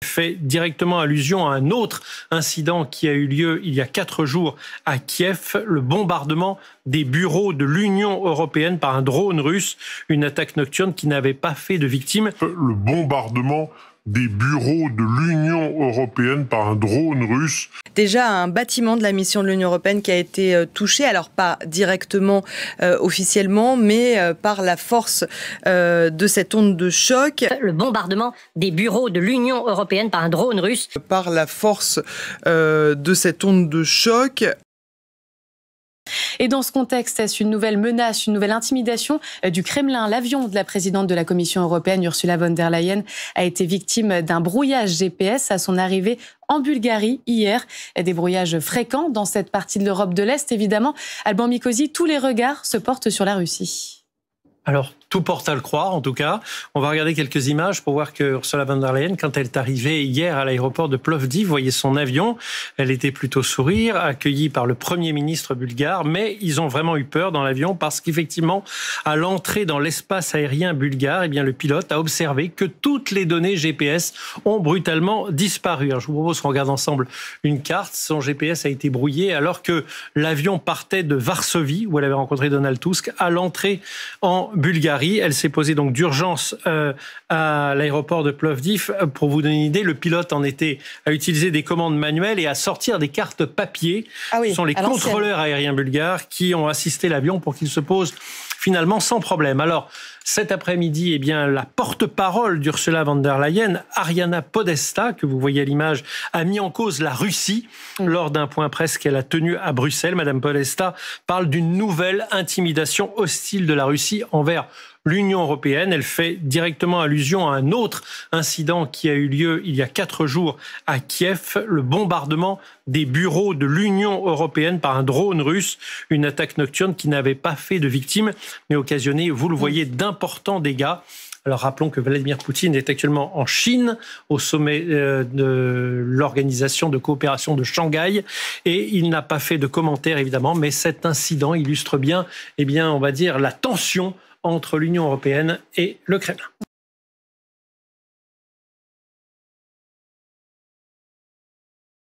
Fait directement allusion à un autre incident qui a eu lieu il y a 4 jours à Kiev, le bombardement des bureaux de l'Union européenne par un drone russe, une attaque nocturne qui n'avait pas fait de victimes. Le bombardement des bureaux de l'Union européenne par un drone russe. Déjà un bâtiment de la mission de l'Union européenne qui a été touché, alors pas directement officiellement, mais par la force de cette onde de choc. Le bombardement des bureaux de l'Union européenne par un drone russe. Par la force de cette onde de choc. Et dans ce contexte, est-ce une nouvelle menace, une nouvelle intimidation du Kremlin? L'avion de la présidente de la Commission européenne, Ursula von der Leyen, a été victime d'un brouillage GPS à son arrivée en Bulgarie hier. Des brouillages fréquents dans cette partie de l'Europe de l'Est, évidemment. Alban Mikosi, tous les regards se portent sur la Russie. Alors, tout porte à le croire, en tout cas. On va regarder quelques images pour voir que Ursula von der Leyen, quand elle est arrivée hier à l'aéroport de Plovdiv, vous voyez son avion, elle était plutôt sourire, accueillie par le Premier ministre bulgare, mais ils ont vraiment eu peur dans l'avion parce qu'effectivement, à l'entrée dans l'espace aérien bulgare, eh bien, le pilote a observé que toutes les données GPS ont brutalement disparu. Alors, je vous propose qu'on regarde ensemble une carte. Son GPS a été brouillé alors que l'avion partait de Varsovie, où elle avait rencontré Donald Tusk, à l'entrée en Bulgarie. Elle s'est posée donc d'urgence à l'aéroport de Plovdiv. Pour vous donner une idée, le pilote en était à utiliser des commandes manuelles et à sortir des cartes papier. Ah oui, ce sont les contrôleurs aériens bulgares qui ont assisté l'avion pour qu'il se pose finalement sans problème. Alors, cet après-midi, eh bien, la porte-parole d'Ursula von der Leyen, Ariana Podesta, que vous voyez à l'image, a mis en cause la Russie lors d'un point presse qu'elle a tenu à Bruxelles. Madame Podesta parle d'une nouvelle intimidation hostile de la Russie envers l'Union européenne. Elle fait directement allusion à un autre incident qui a eu lieu il y a 4 jours à Kiev, le bombardement des bureaux de l'Union européenne par un drone russe, une attaque nocturne qui n'avait pas fait de victimes, mais occasionné, vous le voyez, d'importants dégâts. Alors rappelons que Vladimir Poutine est actuellement en Chine, au sommet de l'Organisation de coopération de Shanghai, et il n'a pas fait de commentaires évidemment, mais cet incident illustre bien, eh bien, on va dire, la tension entre l'Union européenne et le Kremlin.